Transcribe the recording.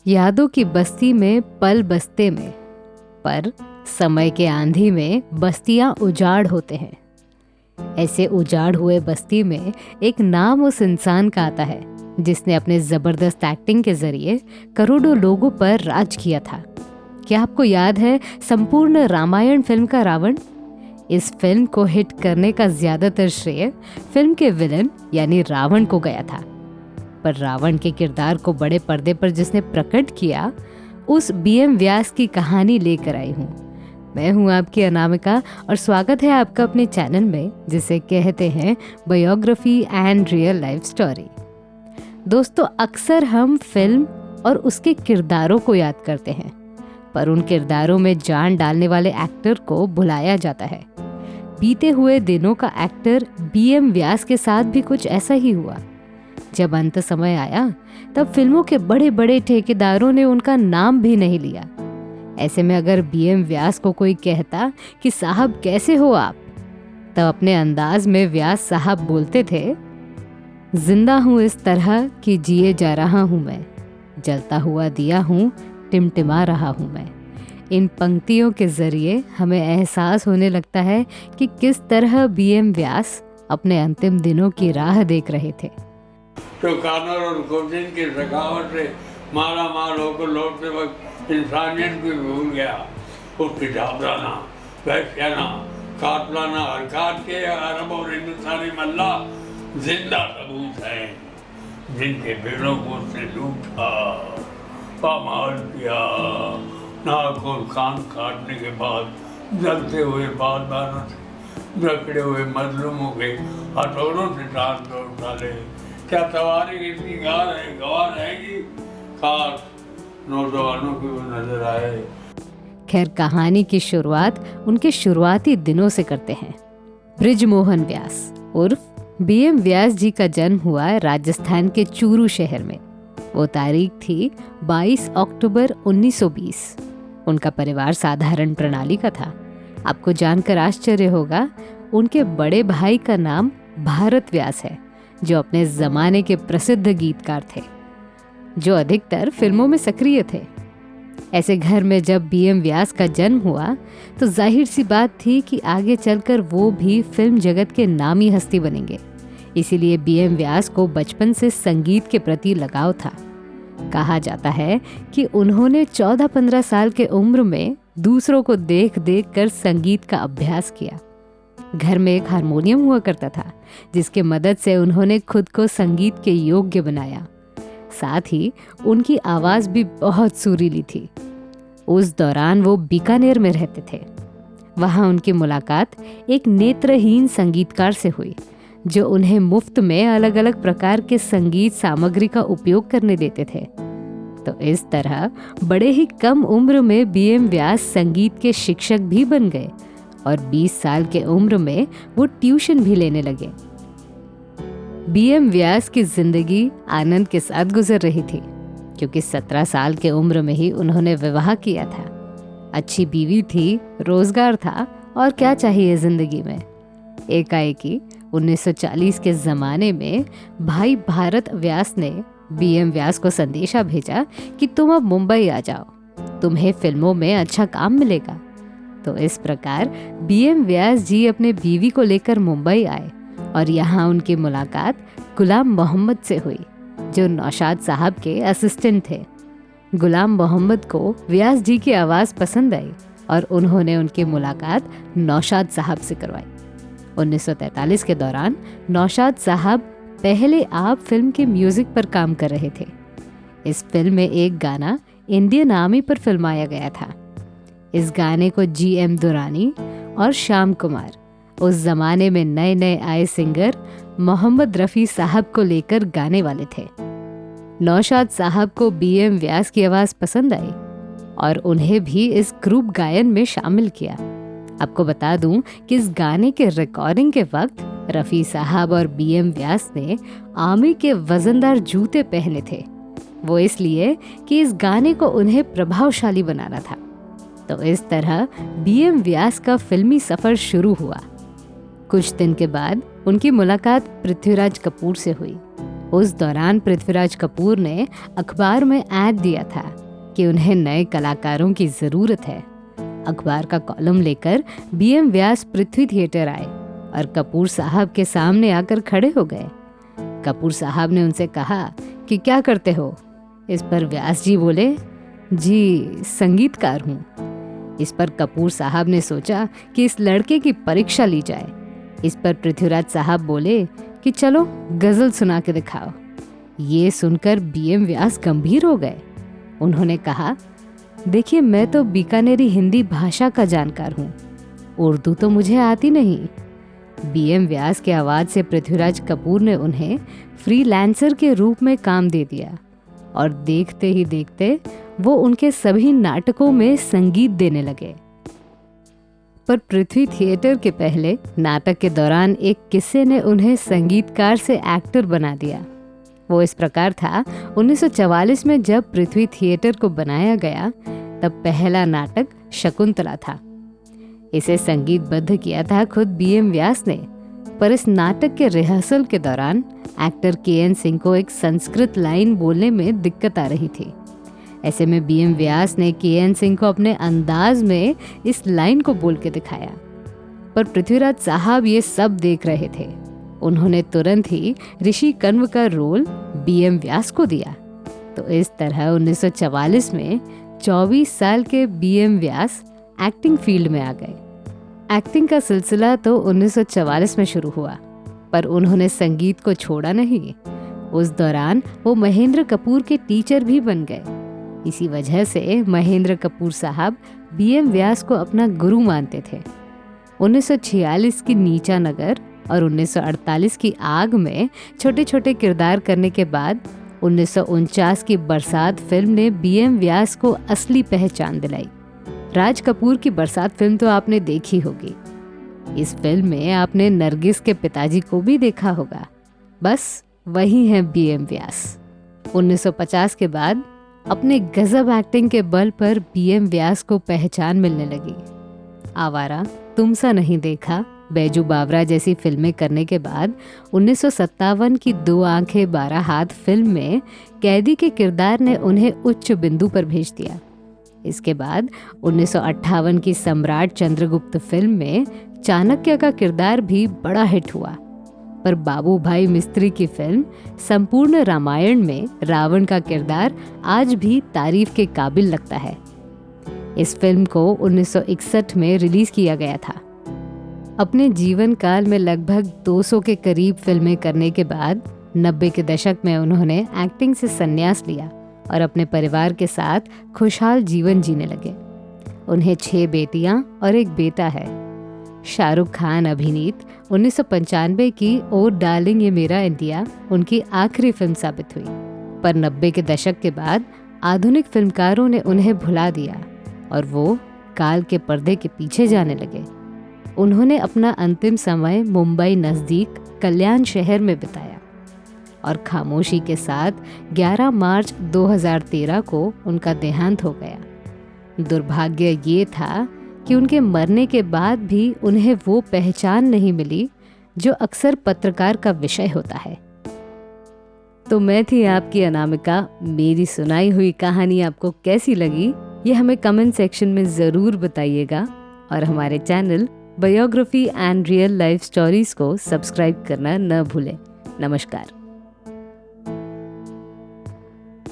यादों की बस्ती में पल बसते में, पर समय के आंधी में बस्तियां उजाड़ होते हैं। ऐसे उजाड़ हुए बस्ती में एक नाम उस इंसान का आता है जिसने अपने जबरदस्त एक्टिंग के जरिए करोड़ों लोगों पर राज किया था। क्या आपको याद है संपूर्ण रामायण फिल्म का रावण? इस फिल्म को हिट करने का ज्यादातर श्रेय फिल्म के विलन यानी रावण को गया था, पर रावण के किरदार को बड़े पर्दे पर जिसने प्रकट किया, उस बीएम व्यास की कहानी लेकर आई हूँ। मैं हूँ आपकी अनामिका और स्वागत है आपका अपने चैनल में जिसे कहते हैं biography and real life story. दोस्तों, अक्सर हम फिल्म और उसके किरदारों को याद करते हैं, पर उन किरदारों में जान डालने वाले एक्टर को भुलाया जाता है। बीते हुए दिनों का एक्टर बीएम व्यास के साथ भी कुछ ऐसा ही हुआ। जब अंत समय आया तब फिल्मों के बड़े बड़े ठेकेदारों ने उनका नाम भी नहीं लिया। ऐसे में अगर बीएम व्यास को कोई कहता कि साहब कैसे हो आप, तब अपने अंदाज में व्यास साहब बोलते थे, जिंदा हूँ इस तरह कि जिए जा रहा हूँ मैं, जलता हुआ दिया हूँ, टिमटिमा रहा हूँ मैं। इन पंक्तियों के जरिए हमें एहसास होने लगता है कि किस तरह बीएम व्यास अपने अंतिम दिनों की राह देख रहे थे। तो कानर और कोचिन की सखावत से माला माल होकर लौटते वक्त इंसानियत भी भूल गया। उसकी जाबराना, वैश्याना, कातलाना हरकत के अरब और हिंदुस्तानी मल्ला जिंदा सबूत हैं, जिनके बेड़ों को उसने लूटा, पामाल किया। नाक और कान काटने के बाद जलते हुए बादबानों से, जकड़े हुए मजलूमों के हथौड़ों से टाल तोड़ डाले। क्या तवारीख इतनी गवाह रहेगी? खास नौजवानों की वो नजर आए। खैर, कहानी की शुरुआत उनके शुरुआती दिनों से करते हैं। बृजमोहन व्यास उर्फ बीएम व्यास जी का जन्म हुआ राजस्थान के चूरू शहर में। वो तारीख थी 22 अक्टूबर 1920। उनका परिवार साधारण प्रणाली का था। आपको जानकर आश्चर्य होगा, उनके बड़े भाई का नाम भारत व्यास है, जो अपने जमाने के प्रसिद्ध गीतकार थे, जो अधिकतर फिल्मों में सक्रिय थे। ऐसे घर में जब बीएम व्यास का जन्म हुआ तो जाहिर सी बात थी कि आगे चलकर वो भी फिल्म जगत के नामी हस्ती बनेंगे। इसीलिए बीएम व्यास को बचपन से संगीत के प्रति लगाव था। कहा जाता है कि उन्होंने 14-15 साल के उम्र में दूसरों को देख देख कर संगीत का अभ्यास किया। घर में एक हारमोनियम हुआ करता था, जिसके मदद से उन्होंने खुद को संगीत के योग्य बनाया। साथ ही उनकी आवाज भी बहुत सुरीली थी। उस दौरान वो बीकानेर में रहते थे। वहां उनकी मुलाकात एक नेत्रहीन संगीतकार से हुई, जो उन्हें मुफ्त में अलग अलग प्रकार के संगीत सामग्री का उपयोग करने देते थे। तो इस तरह बड़े ही कम उम्र में बीएम व्यास संगीत के शिक्षक भी बन गए और 20 साल के उम्र में वो ट्यूशन भी लेने लगे। बीएम व्यास की जिंदगी आनंद के साथ गुजर रही थी, क्योंकि 17 साल के उम्र में ही उन्होंने विवाह किया था। अच्छी बीवी थी, रोजगार था, और क्या चाहिए जिंदगी में। एकाएकी 1940 के जमाने में भाई भारत व्यास ने बीएम व्यास को संदेशा भेजा कि तुम अब मुंबई आ जाओ, तुम्हें फिल्मों में अच्छा काम मिलेगा। तो इस प्रकार बीएम व्यास जी अपने बीवी को लेकर मुंबई आए और यहाँ उनकी मुलाकात गुलाम मोहम्मद से हुई, जो नौशाद साहब के असिस्टेंट थे। गुलाम मोहम्मद को व्यास जी की आवाज़ पसंद आई और उन्होंने उनकी मुलाकात नौशाद साहब से करवाई। 1943 के दौरान नौशाद साहब पहले आप फिल्म के म्यूजिक पर काम कर रहे थे। इस फिल्म में एक गाना इंडियन आर्मी पर फिल्माया गया था। इस गाने को जीएम दुरानी और श्याम कुमार, उस जमाने में नए नए आए सिंगर मोहम्मद रफ़ी साहब को लेकर गाने वाले थे। नौशाद साहब को बीएम व्यास की आवाज़ पसंद आई और उन्हें भी इस ग्रुप गायन में शामिल किया। आपको बता दूं कि इस गाने के रिकॉर्डिंग के वक्त रफ़ी साहब और बीएम व्यास ने आर्मी के वजनदार जूते पहने थे। वो इसलिए कि इस गाने को उन्हें प्रभावशाली बनाना था। तो इस तरह बीएम व्यास का फिल्मी सफर शुरू हुआ। कुछ दिन के बाद उनकी मुलाकात पृथ्वीराज कपूर से हुई। उस दौरान पृथ्वीराज कपूर ने अखबार में ऐड दिया था कि उन्हें नए कलाकारों की ज़रूरत है। अखबार का कॉलम लेकर बीएम व्यास पृथ्वी थिएटर आए और कपूर साहब के सामने आकर खड़े हो गए। कपूर साहब ने उनसे कहा कि क्या करते हो? इस पर व्यास जी बोले, जी संगीतकार हूँ। इस पर कपूर साहब ने सोचा कि इस लड़के की परीक्षा ली जाए। इस पर पृथ्वीराज साहब बोले कि चलो गज़ल सुना के दिखाओ। ये सुनकर बीएम व्यास गंभीर हो गए। उन्होंने कहा, देखिए मैं तो बीकानेरी हिंदी भाषा का जानकार हूँ, उर्दू तो मुझे आती नहीं। बीएम व्यास के आवाज़ से पृथ्वीराज कपूर ने उन्हें फ्रीलांसर के रूप में काम दे दिया और देखते ही देखते वो उनके सभी नाटकों में संगीत देने लगे। पर पृथ्वी थिएटर के पहले नाटक के दौरान एक किस्से ने उन्हें संगीतकार से एक्टर बना दिया। वो इस प्रकार था, 1944 में जब पृथ्वी थिएटर को बनाया गया तब पहला नाटक शकुंतला था। इसे संगीतबद्ध किया था खुद बीएम व्यास ने, पर इस नाटक के रिहर्सल के दौरान एक्टर केएन सिंह को एक संस्कृत लाइन बोलने में दिक्कत आ रही थी। ऐसे में बीएम व्यास ने केएन सिंह को अपने अंदाज में इस लाइन को बोल के दिखाया, पर पृथ्वीराज साहब ये सब देख रहे थे। उन्होंने तुरंत ही ऋषि कण्व का रोल बीएम व्यास को दिया। तो इस तरह 1944 में 24 साल के बीएम व्यास एक्टिंग फील्ड में आ गए। एक्टिंग का सिलसिला तो 1944 में शुरू हुआ, पर उन्होंने संगीत को छोड़ा नहीं। उस दौरान वो महेंद्र कपूर के टीचर भी बन गए। इसी वजह से महेंद्र कपूर साहब बीएम व्यास को अपना गुरु मानते थे। 1946 की नीचा नगर और 1948 की आग में छोटे छोटे किरदार करने के बाद 1949 की बरसात फिल्म ने बीएम व्यास को असली पहचान दिलाई। राज कपूर की बरसात फिल्म तो आपने देखी होगी। इस फिल्म में आपने नरगिस के पिताजी को भी देखा होगा, बस वही है बीएम व्यास। 1950 के बाद अपने गजब एक्टिंग के बल पर बीएम व्यास को पहचान मिलने लगी। आवारा, तुमसा नहीं देखा, बैजू बावरा जैसी फिल्में करने के बाद 1957 की 2 आंखें 12 हाथ फिल्म में कैदी के किरदार ने उन्हें उच्च बिंदु पर भेज दिया। इसके बाद 1958 की सम्राट चंद्रगुप्त फिल्म में चाणक्य का किरदार भी बड़ा हिट हुआ। पर बाबू भाई मिस्त्री की फिल्म संपूर्ण रामायण में रावण का किरदार आज भी तारीफ के काबिल लगता है। इस फिल्म को 1961 में रिलीज किया गया था। अपने जीवन काल में लगभग 200 के करीब फिल्में करने के बाद 90 के दशक में उन्होंने एक्टिंग से संन्यास लिया और अपने परिवार के साथ खुशहाल जीवन जीने लगे। उन्हें 6 बेटियां और 1 बेटा है। शाहरुख खान अभिनीत 1995 की ओ डार्लिंग ये मेरा इंडिया उनकी आखिरी फिल्म साबित हुई। पर 90 के दशक के बाद आधुनिक फिल्मकारों ने उन्हें भुला दिया और वो काल के पर्दे के पीछे जाने लगे। उन्होंने अपना अंतिम समय मुंबई नज़दीक कल्याण शहर में बिताया और खामोशी के साथ 11 मार्च 2013 को उनका देहांत हो गया। दुर्भाग्य ये था कि उनके मरने के बाद भी उन्हें वो पहचान नहीं मिली जो अक्सर पत्रकार का विषय होता है। तो मैं थी आपकी अनामिका। मेरी सुनाई हुई कहानी आपको कैसी लगी ये हमें कमेंट सेक्शन में ज़रूर बताइएगा और हमारे channel biography and real life stories को सब्सक्राइब करना न भूलें। नमस्कार।